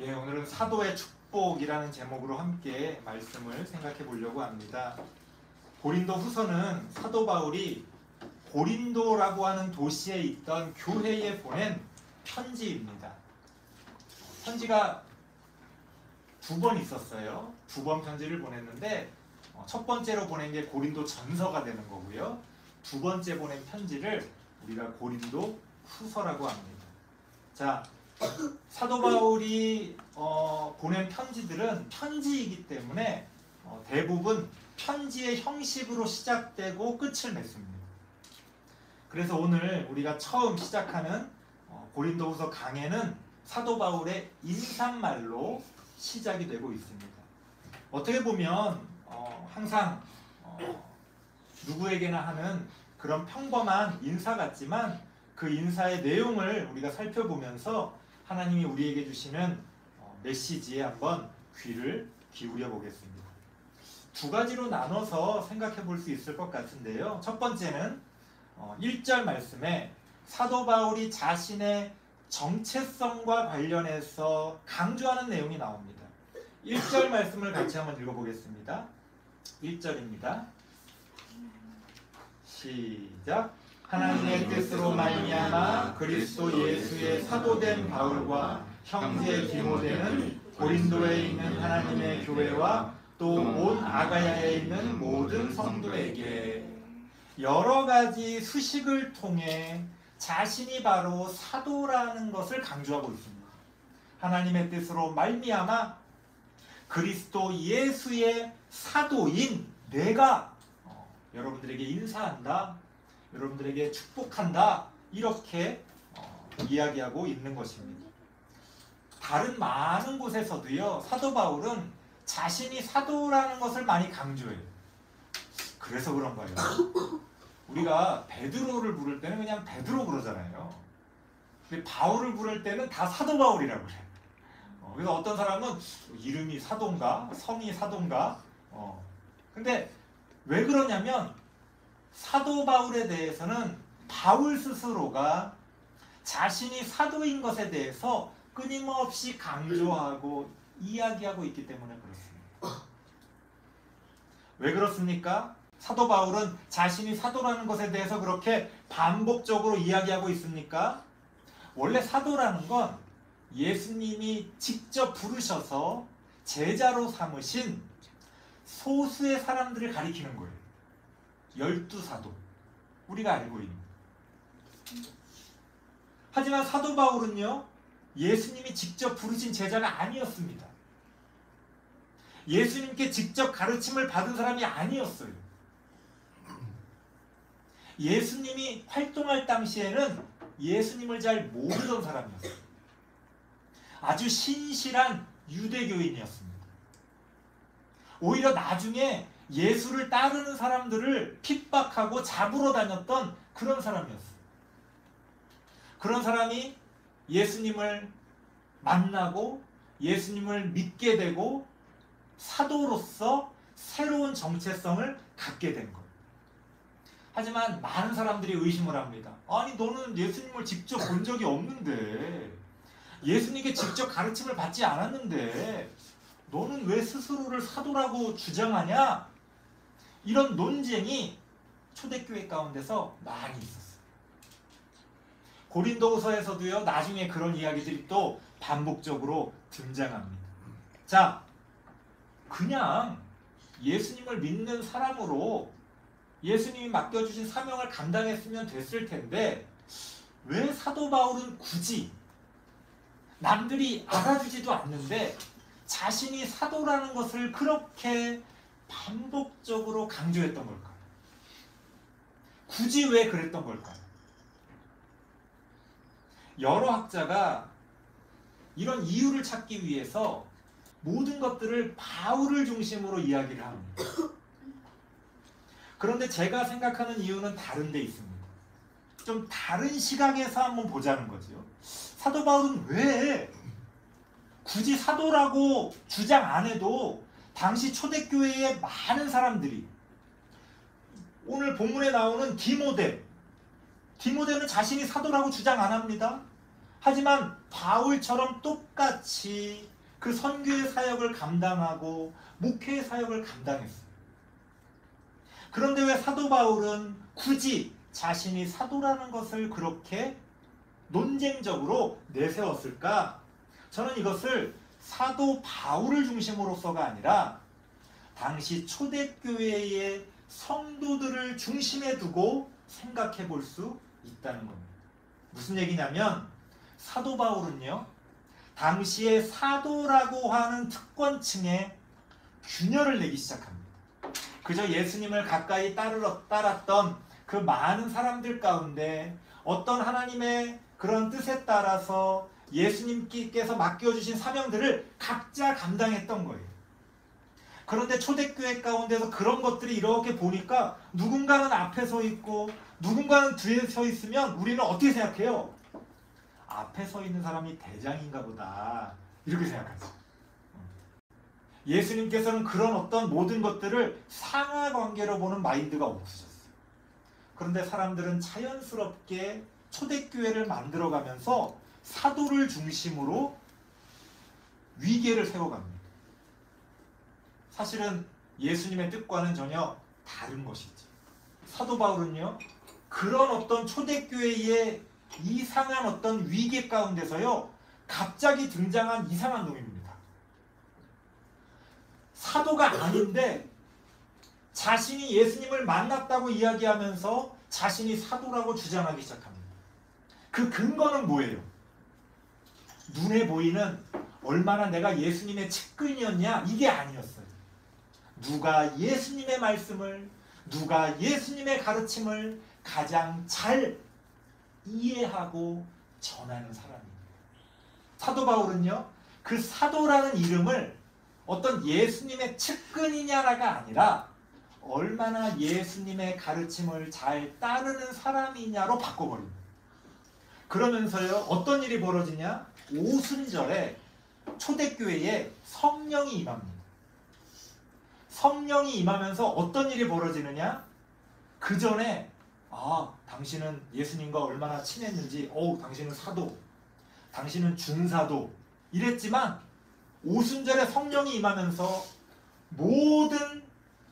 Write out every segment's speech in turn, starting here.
예, 오늘은 사도의 축복이라는 제목으로 함께 말씀을 생각해 보려고 합니다. 고린도 후서는 사도 바울이 고린도라고 하는 도시에 있던 교회에 보낸 편지입니다. 편지가 두 번 있었어요. 두 번 편지를 보냈는데 첫 번째로 보낸 게 고린도 전서가 되는 거고요. 두 번째 보낸 편지를 우리가 고린도 후서라고 합니다. 자, 사도 바울이 보낸 편지들은 편지이기 때문에 대부분 편지의 형식으로 시작되고 끝을 맺습니다. 그래서 오늘 우리가 처음 시작하는 고린도후서 강해는 사도 바울의 인사말로 시작이 되고 있습니다. 어떻게 보면 항상 누구에게나 하는 그런 평범한 인사 같지만 그 인사의 내용을 우리가 살펴보면서 하나님이 우리에게 주시는 메시지에 한번 귀를 기울여 보겠습니다. 두 가지로 나눠서 생각해 볼 수 있을 것 같은데요. 첫 번째는 1절 말씀에 사도 바울이 자신의 정체성과 관련해서 강조하는 내용이 나옵니다. 1절 말씀을 같이 한번 읽어보겠습니다. 1절입니다. 시작. 하나님의 뜻으로 말미암아 그리스도 예수의 사도된 바울과 형제 디모데는 고린도에 있는 하나님의 교회와 또 온 아가야에 있는 모든 성도에게 여러 가지 수식을 통해 자신이 바로 사도라는 것을 강조하고 있습니다. 하나님의 뜻으로 말미암아 그리스도 예수의 사도인 내가 여러분들에게 인사한다, 여러분들에게 축복한다, 이렇게 이야기하고 있는 것입니다. 다른 많은 곳에서도요, 사도 바울은 자신이 사도라는 것을 많이 강조해요. 그래서 그런 거예요. 우리가 베드로를 부를 때는 그냥 베드로 그러잖아요. 근데 바울을 부를 때는 다 사도 바울이라고 그래요. 그래서 어떤 사람은 이름이 사도인가, 성이 사도인가. 근데 왜 그러냐면 사도 바울에 대해서는 바울 스스로가 자신이 사도인 것에 대해서 끊임없이 강조하고 이야기하고 있기 때문에 그렇습니다. 왜 그렇습니까? 사도 바울은 자신이 사도라는 것에 대해서 그렇게 반복적으로 이야기하고 있습니까? 원래 사도라는 건 예수님이 직접 부르셔서 제자로 삼으신 소수의 사람들을 가리키는 거예요. 12사도. 우리가 알고 있는. 하지만 사도 바울은요, 예수님이 직접 부르신 제자가 아니었습니다. 예수님께 직접 가르침을 받은 사람이 아니었어요. 예수님이 활동할 당시에는 예수님을 잘 모르던 사람이었어요. 아주 신실한 유대교인이었습니다. 오히려 나중에 예수를 따르는 사람들을 핍박하고 잡으러 다녔던 그런 사람이었어요. 그런 사람이 예수님을 만나고 예수님을 믿게 되고 사도로서 새로운 정체성을 갖게 된 거예요. 하지만 많은 사람들이 의심을 합니다. 아니, 너는 예수님을 직접 본 적이 없는데, 예수님께 직접 가르침을 받지 않았는데 너는 왜 스스로를 사도라고 주장하냐? 이런 논쟁이 초대교회 가운데서 많이 있었어요. 고린도후서에서도요, 나중에 그런 이야기들이 또 반복적으로 등장합니다. 자, 그냥 예수님을 믿는 사람으로 예수님이 맡겨주신 사명을 감당했으면 됐을 텐데 왜 사도 바울은 굳이 남들이 알아주지도 않는데 자신이 사도라는 것을 그렇게 반복적으로 강조했던 걸까요? 굳이 왜 그랬던 걸까요? 여러 학자가 이런 이유를 찾기 위해서 모든 것들을 바울을 중심으로 이야기를 합니다. 그런데 제가 생각하는 이유는 다른 데 있습니다. 좀 다른 시각에서 한번 보자는 거죠. 사도 바울은 왜 굳이 사도라고 주장 안 해도 당시 초대교회의 많은 사람들이, 오늘 본문에 나오는 디모데는 자신이 사도라고 주장 안 합니다. 하지만 바울처럼 똑같이 그 선교의 사역을 감당하고 목회의 사역을 감당했어요. 그런데 왜 사도 바울은 굳이 자신이 사도라는 것을 그렇게 논쟁적으로 내세웠을까? 저는 이것을 사도 바울을 중심으로서가 아니라 당시 초대교회의 성도들을 중심에 두고 생각해 볼 수 있다는 겁니다. 무슨 얘기냐면 사도 바울은요, 당시에 사도라고 하는 특권층에 균열을 내기 시작합니다. 그저 예수님을 가까이 따랐던 그 많은 사람들 가운데 어떤 하나님의 그런 뜻에 따라서 예수님께서 맡겨주신 사명들을 각자 감당했던 거예요. 그런데 초대교회 가운데서 그런 것들이 이렇게 보니까 누군가는 앞에 서 있고 누군가는 뒤에 서 있으면 우리는 어떻게 생각해요? 앞에 서 있는 사람이 대장인가 보다, 이렇게 생각하죠. 예수님께서는 그런 어떤 모든 것들을 상하관계로 보는 마인드가 없으셨어요. 그런데 사람들은 자연스럽게 초대교회를 만들어가면서 사도를 중심으로 위계를 세워갑니다. 사실은 예수님의 뜻과는 전혀 다른 것이지. 사도 바울은요, 그런 어떤 초대교회의 이상한 어떤 위계 가운데서요, 갑자기 등장한 이상한 놈입니다. 사도가 아닌데 자신이 예수님을 만났다고 이야기하면서 자신이 사도라고 주장하기 시작합니다. 그 근거는 뭐예요? 눈에 보이는 얼마나 내가 예수님의 측근이었냐, 이게 아니었어요. 누가 예수님의 말씀을, 누가 예수님의 가르침을 가장 잘 이해하고 전하는 사람입니다. 사도 바울은요, 그 사도라는 이름을 어떤 예수님의 측근이냐가 아니라 얼마나 예수님의 가르침을 잘 따르는 사람이냐로 바꿔버립니다. 그러면서요, 어떤 일이 벌어지냐? 오순절에 초대교회에 성령이 임합니다. 성령이 임하면서 어떤 일이 벌어지느냐? 그 전에 당신은 예수님과 얼마나 친했는지, 당신은 사도, 당신은 중사도 이랬지만 오순절에 성령이 임하면서 모든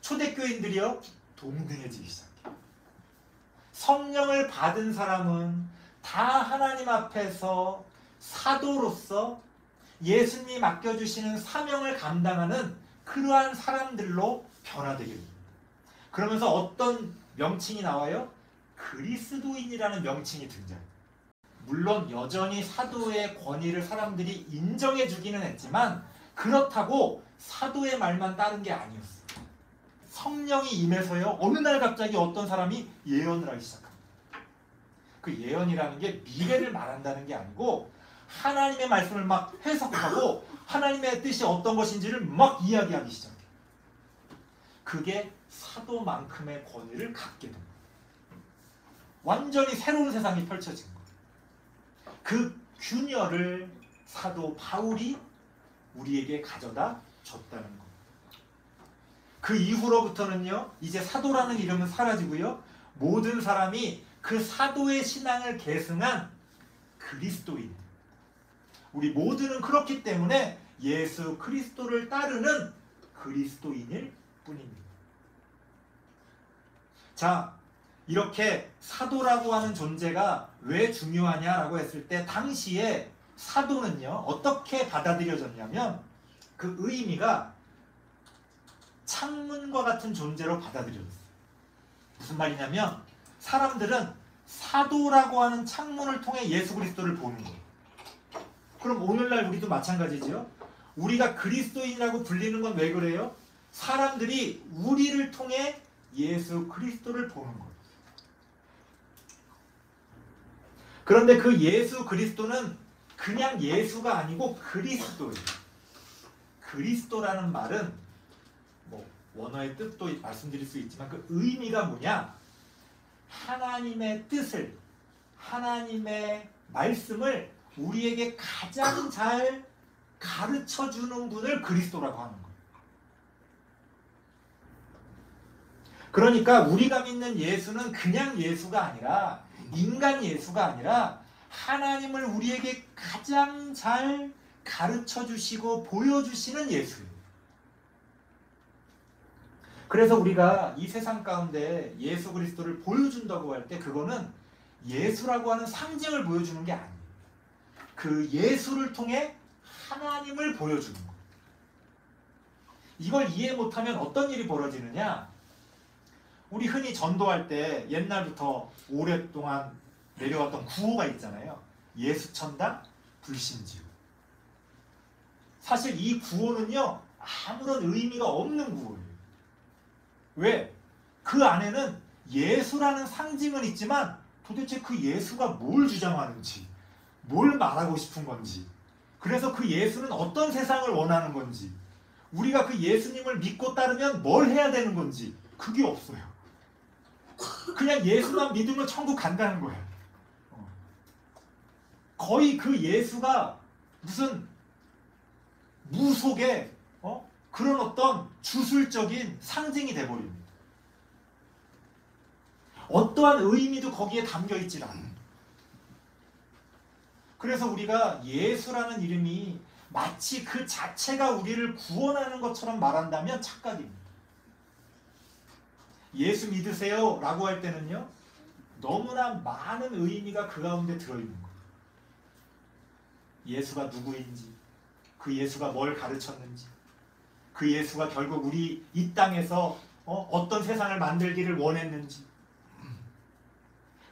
초대교인들이요, 동등해지기 시작해요. 성령을 받은 사람은 다 하나님 앞에서 사도로서 예수님이 맡겨주시는 사명을 감당하는 그러한 사람들로 변화되게 됩니다. 그러면서 어떤 명칭이 나와요? 그리스도인이라는 명칭이 등장해요. 물론 여전히 사도의 권위를 사람들이 인정해 주기는 했지만 그렇다고 사도의 말만 따른 게 아니었어요. 성령이 임해서요, 어느 날 갑자기 어떤 사람이 예언을 하기 시작합니다. 그 예언이라는 게 미래를 말한다는 게 아니고 하나님의 말씀을 막 해석하고 하나님의 뜻이 어떤 것인지를 막 이야기하기 시작해요. 그게 사도만큼의 권위를 갖게 됩니다. 완전히 새로운 세상이 펼쳐진 거예요. 그 균열을 사도 바울이 우리에게 가져다 줬다는 겁니다. 그 이후로부터는요, 이제 사도라는 이름은 사라지고요, 모든 사람이 그 사도의 신앙을 계승한 그리스도인, 우리 모두는 그렇기 때문에 예수 그리스도를 따르는 그리스도인일 뿐입니다. 자, 이렇게 사도라고 하는 존재가 왜 중요하냐라고 했을 때 당시에 사도는요, 어떻게 받아들여졌냐면 그 의미가 창문과 같은 존재로 받아들여졌어요. 무슨 말이냐면 사람들은 사도라고 하는 창문을 통해 예수 그리스도를 보는 거예요. 그럼 오늘날 우리도 마찬가지죠. 우리가 그리스도인이라고 불리는 건 왜 그래요? 사람들이 우리를 통해 예수 그리스도를 보는 거예요. 그런데 그 예수 그리스도는 그냥 예수가 아니고 그리스도예요. 그리스도라는 말은 원어의 뜻도 말씀드릴 수 있지만 그 의미가 뭐냐? 하나님의 뜻을, 하나님의 말씀을 우리에게 가장 잘 가르쳐주는 분을 그리스도라고 하는 거예요. 그러니까 우리가 믿는 예수는 그냥 예수가 아니라, 인간 예수가 아니라 하나님을 우리에게 가장 잘 가르쳐 주시고 보여주시는 예수예요. 그래서 우리가 이 세상 가운데 예수 그리스도를 보여준다고 할 때 그거는 예수라고 하는 상징을 보여주는 게 아니에요. 그 예수를 통해 하나님을 보여주는 거예요. 이걸 이해 못하면 어떤 일이 벌어지느냐? 우리 흔히 전도할 때 옛날부터 오랫동안 내려왔던 구호가 있잖아요. 예수천당 불신지요. 사실 이 구호는요, 아무런 의미가 없는 구호예요. 왜? 그 안에는 예수라는 상징은 있지만 도대체 그 예수가 뭘 주장하는지, 뭘 말하고 싶은 건지, 그래서 그 예수는 어떤 세상을 원하는 건지, 우리가 그 예수님을 믿고 따르면 뭘 해야 되는 건지 그게 없어요. 그냥 예수만 믿으면 천국 간다는 거예요. 거의 그 예수가 무슨 무속의 그런 어떤 주술적인 상징이 돼버립니다. 어떠한 의미도 거기에 담겨있질 않아요. 그래서 우리가 예수라는 이름이 마치 그 자체가 우리를 구원하는 것처럼 말한다면 착각입니다. 예수 믿으세요 라고 할 때는요, 너무나 많은 의미가 그 가운데 들어있는 거예요. 예수가 누구인지, 그 예수가 뭘 가르쳤는지, 그 예수가 결국 우리 이 땅에서 어떤 세상을 만들기를 원했는지,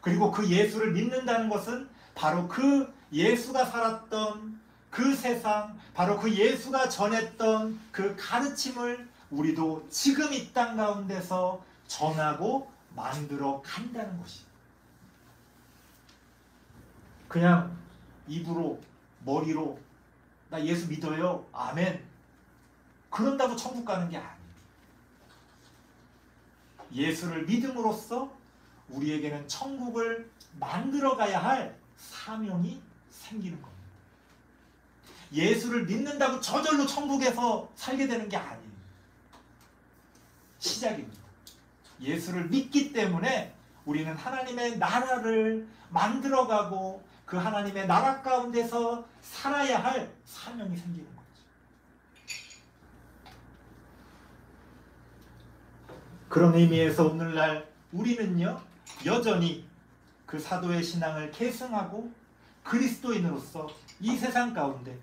그리고 그 예수를 믿는다는 것은 바로 그 예수가 살았던 그 세상, 바로 그 예수가 전했던 그 가르침을 우리도 지금 이 땅 가운데서 전하고 만들어 간다는 것이. 그냥 입으로, 머리로 나 예수 믿어요, 아멘, 그런다고 천국 가는 게 아니에요. 예수를 믿음으로써 우리에게는 천국을 만들어 가야 할 사명이 생기는 겁니다. 예수를 믿는다고 저절로 천국에서 살게 되는 게 아니에요. 시작입니다. 예수를 믿기 때문에 우리는 하나님의 나라를 만들어가고 그 하나님의 나라 가운데서 살아야 할 사명이 생기는 거죠. 그런 의미에서 오늘날 우리는요, 여전히 그 사도의 신앙을 계승하고 그리스도인으로서 이 세상 가운데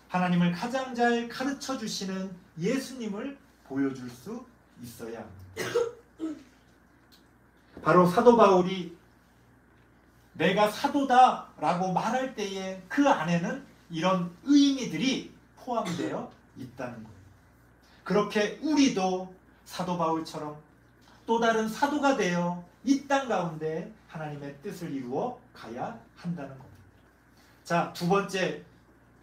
하나님을 가장 잘 가르쳐 주시는 예수님을 보여줄 수 있어야 합니다. 바로 사도 바울이 내가 사도다 라고 말할 때에 그 안에는 이런 의미들이 포함되어 있다는 거예요. 그렇게 우리도 사도 바울처럼 또 다른 사도가 되어 이 땅 가운데 하나님의 뜻을 이루어 가야 한다는 겁니다. 자, 두 번째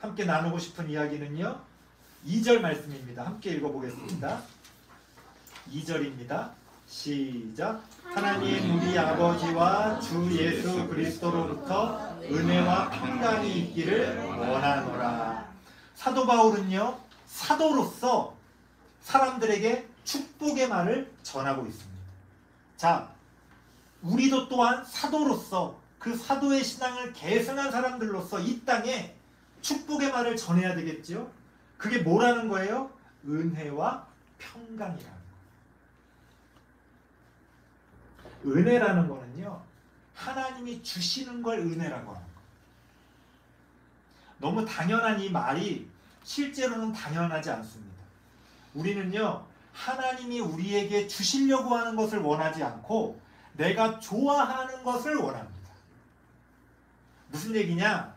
함께 나누고 싶은 이야기는요, 2절 말씀입니다. 함께 읽어보겠습니다. 2절입니다. 시작. 하나님 우리 아버지와 주 예수 그리스도로부터 은혜와 평강이 있기를 원하노라. 사도 바울은요, 사도로서 사람들에게 축복의 말을 전하고 있습니다. 자, 우리도 또한 사도로서 그 사도의 신앙을 계승한 사람들로서 이 땅에 축복의 말을 전해야 되겠죠. 그게 뭐라는 거예요? 은혜와 평강이라는 거예요. 은혜라는 거는요, 하나님이 주시는 걸 은혜라고 하는 거예요. 너무 당연한 이 말이 실제로는 당연하지 않습니다. 우리는요, 하나님이 우리에게 주시려고 하는 것을 원하지 않고 내가 좋아하는 것을 원합니다. 무슨 얘기냐?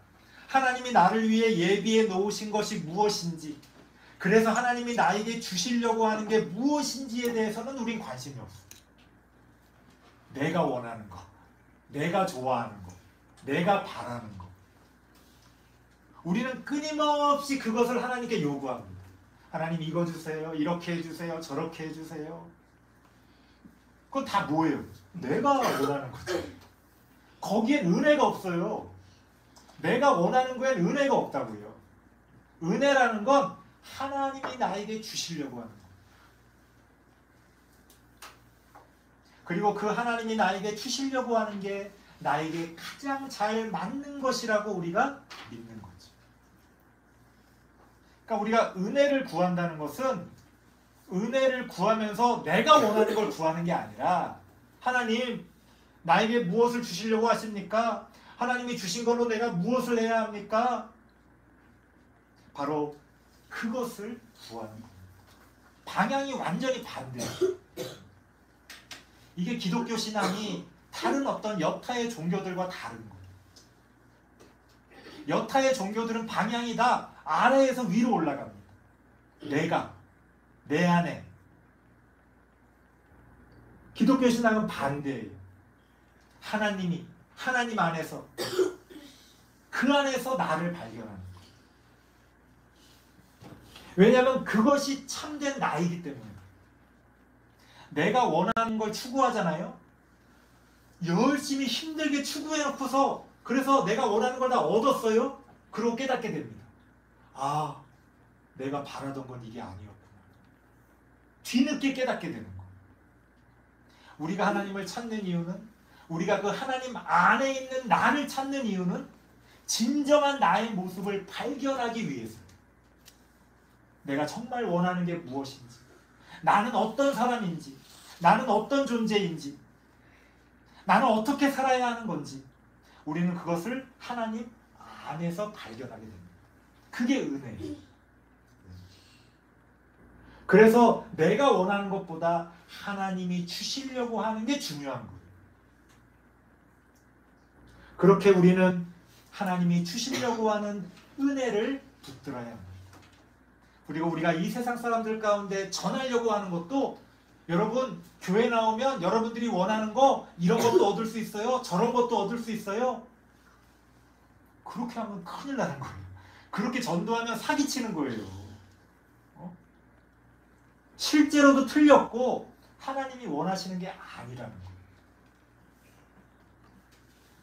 하나님이 나를 위해 예비해 놓으신 것이 무엇인지, 그래서 하나님이 나에게 주시려고 하는 게 무엇인지에 대해서는 우린 관심이 없어요. 내가 원하는 거, 내가 좋아하는 거, 내가 바라는 거, 우리는 끊임없이 그것을 하나님께 요구합니다. 하나님 이거 주세요, 이렇게 해주세요, 저렇게 해주세요. 그건 다 뭐예요? 내가 원하는 거죠. 거기엔 은혜가 없어요. 내가 원하는 거엔 은혜가 없다고요. 은혜라는 건 하나님이 나에게 주시려고 하는 거. 그리고 그 하나님이 나에게 주시려고 하는 게 나에게 가장 잘 맞는 것이라고 우리가 믿는 거죠. 그러니까 우리가 은혜를 구한다는 것은 은혜를 구하면서 내가 원하는 걸 구하는 게 아니라 하나님 나에게 무엇을 주시려고 하십니까? 하나님이 주신 걸로 내가 무엇을 해야 합니까? 바로 그것을 구하는 겁니다. 방향이 완전히 반대예요. 이게 기독교 신앙이 다른 어떤 여타의 종교들과 다른 거예요. 여타의 종교들은 방향이 다 아래에서 위로 올라갑니다. 내가, 내 안에. 기독교 신앙은 반대예요. 하나님 안에서, 그 안에서 나를 발견하는 거예요. 왜냐하면 그것이 참된 나이기 때문에. 내가 원하는 걸 추구하잖아요. 열심히 힘들게 추구해놓고서 그래서 내가 원하는 걸 다 얻었어요. 그러고 깨닫게 됩니다. 아, 내가 바라던 건 이게 아니었구나. 뒤늦게 깨닫게 되는 거. 우리가 하나님을 찾는 이유는, 우리가 그 하나님 안에 있는 나를 찾는 이유는 진정한 나의 모습을 발견하기 위해서. 내가 정말 원하는 게 무엇인지, 나는 어떤 사람인지, 나는 어떤 존재인지, 나는 어떻게 살아야 하는 건지, 우리는 그것을 하나님 안에서 발견하게 됩니다. 그게 은혜예요. 그래서 내가 원하는 것보다 하나님이 주시려고 하는 게 중요한 거예요. 그렇게 우리는 하나님이 주시려고 하는 은혜를 붙들어야 합니다. 그리고 우리가 이 세상 사람들 가운데 전하려고 하는 것도, 여러분 교회 나오면 여러분들이 원하는 거 이런 것도 얻을 수 있어요, 저런 것도 얻을 수 있어요. 그렇게 하면 큰일 나는 거예요. 그렇게 전도하면 사기치는 거예요. 실제로도 틀렸고 하나님이 원하시는 게 아니라는 거예요.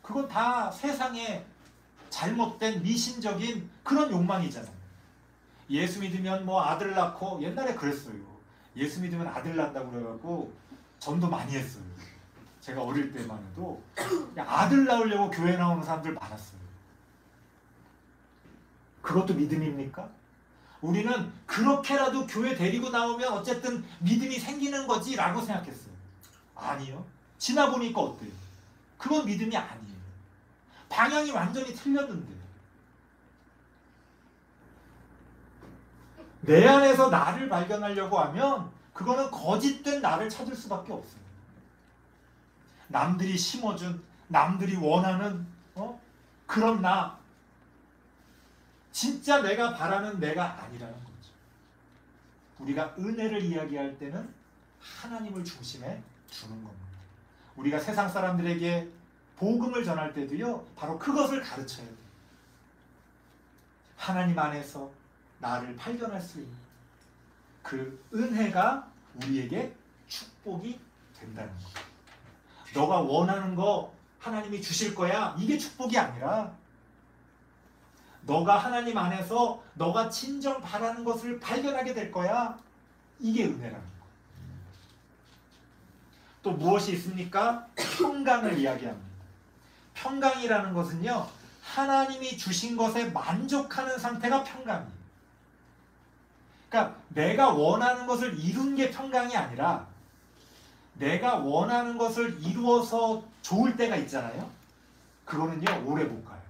그건 다 세상의 잘못된 미신적인 그런 욕망이잖아요. 예수 믿으면 뭐 아들 낳고, 옛날에 그랬어요. 예수 믿으면 아들 낳는다고 그래갖고 전도 많이 했어요. 제가 어릴 때만 해도 아들 낳으려고 교회 나오는 사람들 많았어요. 그것도 믿음입니까? 우리는 그렇게라도 교회 데리고 나오면 어쨌든 믿음이 생기는 거지 라고 생각했어요. 아니요. 지나보니까 어때요? 그건 믿음이 아니에요. 방향이 완전히 틀렸는데. 내 안에서 나를 발견하려고 하면 그거는 거짓된 나를 찾을 수밖에 없어요. 남들이 심어준, 남들이 원하는 그런 나, 진짜 내가 바라는 내가 아니라는 거죠. 우리가 은혜를 이야기할 때는 하나님을 중심에 두는 겁니다. 우리가 세상 사람들에게 복음을 전할 때도요, 바로 그것을 가르쳐야 돼요. 하나님 안에서 나를 발견할 수 있는 그 은혜가 우리에게 축복이 된다는 거예요. 너가 원하는 거 하나님이 주실 거야, 이게 축복이 아니라 너가 하나님 안에서 너가 진정 바라는 것을 발견하게 될 거야, 이게 은혜라는 거예요. 또 무엇이 있습니까? 평강을 이야기합니다. 평강이라는 것은요, 하나님이 주신 것에 만족하는 상태가 평강이에요. 그러니까 내가 원하는 것을 이룬 게 평강이 아니라 내가 원하는 것을 이루어서 좋을 때가 있잖아요. 그거는요, 오래 못 가요.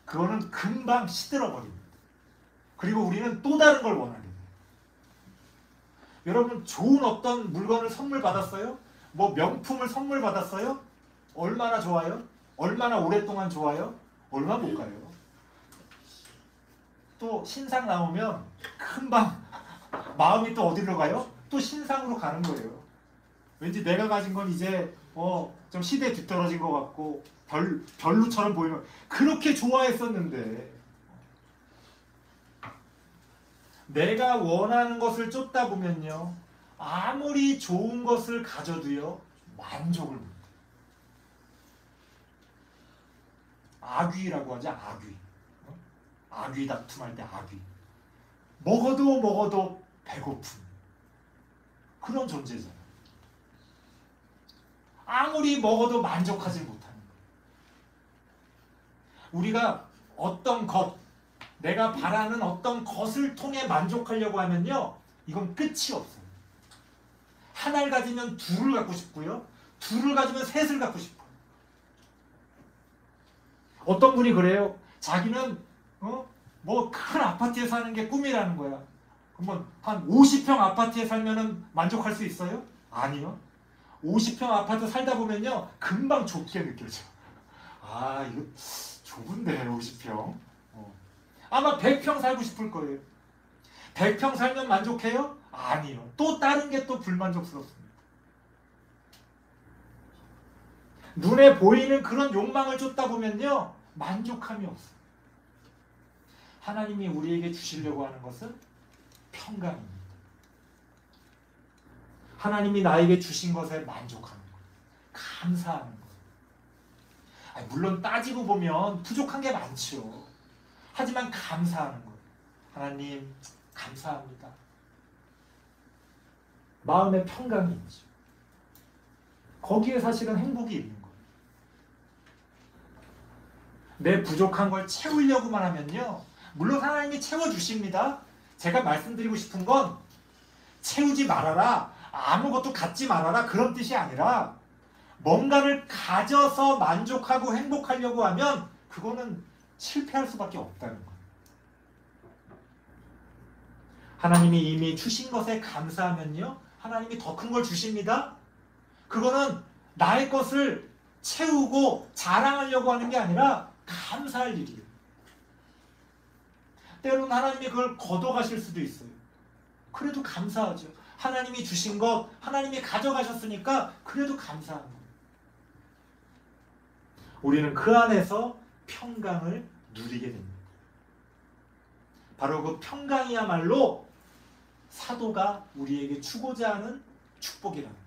그거는 금방 시들어버립니다. 그리고 우리는 또 다른 걸 원하게 돼요. 여러분, 좋은 어떤 물건을 선물 받았어요? 뭐 명품을 선물 받았어요? 얼마나 좋아요? 얼마나 오랫동안 좋아요? 얼마 못 가요. 또 신상 나오면 금방 마음이 또 어디로 가요? 또 신상으로 가는 거예요. 왠지 내가 가진 건 이제 좀 시대에 뒤떨어진 것 같고 별로처럼 보이면, 그렇게 좋아했었는데 내가 원하는 것을 쫓다 보면요, 아무리 좋은 것을 가져도요 만족을 못해요. 악귀라고 하죠. 악귀. 악귀 다툼할 때 악귀. 먹어도 배고픈 그런 존재잖아요. 아무리 먹어도 만족하지 못하는 거예요. 우리가 어떤 것, 내가 바라는 어떤 것을 통해 만족하려고 하면요, 이건 끝이 없어요. 하나를 가지면 둘을 갖고 싶고요, 둘을 가지면 셋을 갖고 싶어요. 어떤 분이 그래요. 자기는 뭐 큰 아파트에 사는 게 꿈이라는 거야. 그러면 한 50평 아파트에 살면은 만족할 수 있어요? 아니요. 50평 아파트 살다 보면요, 금방 좁게 느껴져. 아, 이거 좁은데 50평. 아마 100평 살고 싶을 거예요. 100평 살면 만족해요? 아니요. 또 다른 게 또 불만족스럽습니다. 눈에 보이는 그런 욕망을 쫓다 보면요, 만족함이 없어요. 하나님이 우리에게 주시려고 하는 것은 평강입니다. 하나님이 나에게 주신 것에 만족하는 거예요. 감사하는 거예요. 물론 따지고 보면 부족한 게 많죠. 하지만 감사하는 거예요. 하나님 감사합니다. 마음의 평강이 있죠. 거기에 사실은 행복이 있는 거예요. 내 부족한 걸 채우려고만 하면요, 물론 하나님이 채워주십니다. 제가 말씀드리고 싶은 건 채우지 말아라, 아무것도 갖지 말아라, 그런 뜻이 아니라 뭔가를 가져서 만족하고 행복하려고 하면 그거는 실패할 수밖에 없다는 거예요. 하나님이 이미 주신 것에 감사하면요, 하나님이 더 큰 걸 주십니다. 그거는 나의 것을 채우고 자랑하려고 하는 게 아니라 감사할 일이에요. 때로는 하나님이 그걸 걷어가실 수도 있어요. 그래도 감사하죠. 하나님이 주신 것, 하나님이 가져가셨으니까 그래도 감사한 거예요. 우리는 그 안에서 평강을 누리게 됩니다. 바로 그 평강이야말로 사도가 우리에게 주고자 하는 축복이라는 거예요.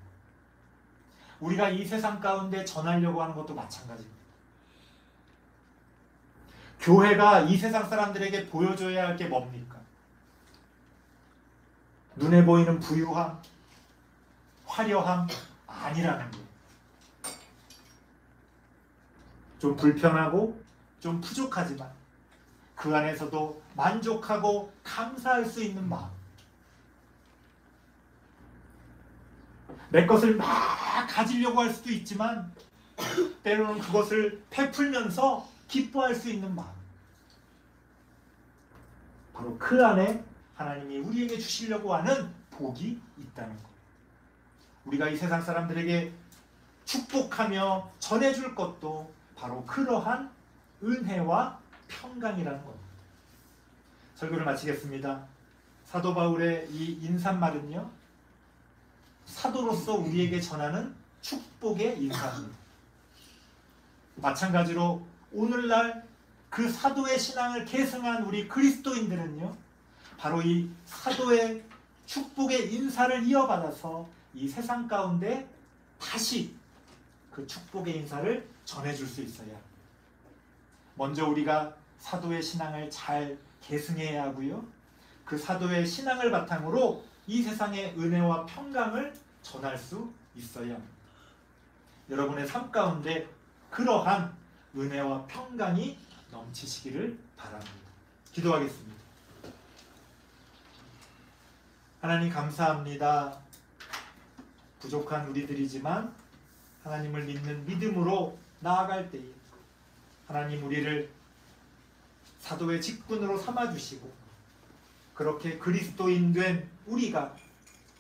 우리가 이 세상 가운데 전하려고 하는 것도 마찬가지입니다. 교회가 이 세상 사람들에게 보여줘야 할 게 뭡니까? 눈에 보이는 부유함, 화려함 아니라는 거예요. 좀 불편하고 좀 부족하지만 그 안에서도 만족하고 감사할 수 있는 마음. 내 것을 막 가지려고 할 수도 있지만 때로는 그것을 베풀면서 기뻐할 수 있는 마음. 바로 그 안에 하나님이 우리에게 주시려고 하는 복이 있다는 것. 우리가 이 세상 사람들에게 축복하며 전해줄 것도 바로 그러한 은혜와 평강이라는 겁니다. 설교를 마치겠습니다. 사도 바울의 이 인사말은요, 사도로서 우리에게 전하는 축복의 인사입니다. 마찬가지로 오늘날 그 사도의 신앙을 계승한 우리 그리스도인들은요, 바로 이 사도의 축복의 인사를 이어받아서 이 세상 가운데 다시 그 축복의 인사를 전해줄 수 있어야 합니다. 먼저 우리가 사도의 신앙을 잘 계승해야 하고요, 그 사도의 신앙을 바탕으로 이 세상의 은혜와 평강을 전할 수 있어야 합니다. 여러분의 삶 가운데 그러한 은혜와 평강이 넘치시기를 바랍니다. 기도하겠습니다. 하나님 감사합니다. 부족한 우리들이지만 하나님을 믿는 믿음으로 나아갈 때에 하나님 우리를 사도의 직분으로 삼아주시고 그렇게 그리스도인 된 우리가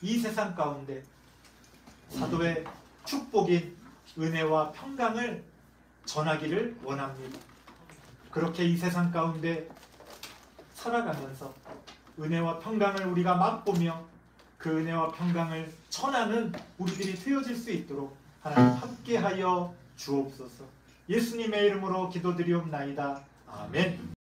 이 세상 가운데 사도의 축복인 은혜와 평강을 전하기를 원합니다. 그렇게 이 세상 가운데 살아가면서 은혜와 평강을 우리가 맛보며 그 은혜와 평강을 전하는 우리들이 되어질 수 있도록 하나님 함께하여 주옵소서. 예수님의 이름으로 기도드리옵나이다. 아멘.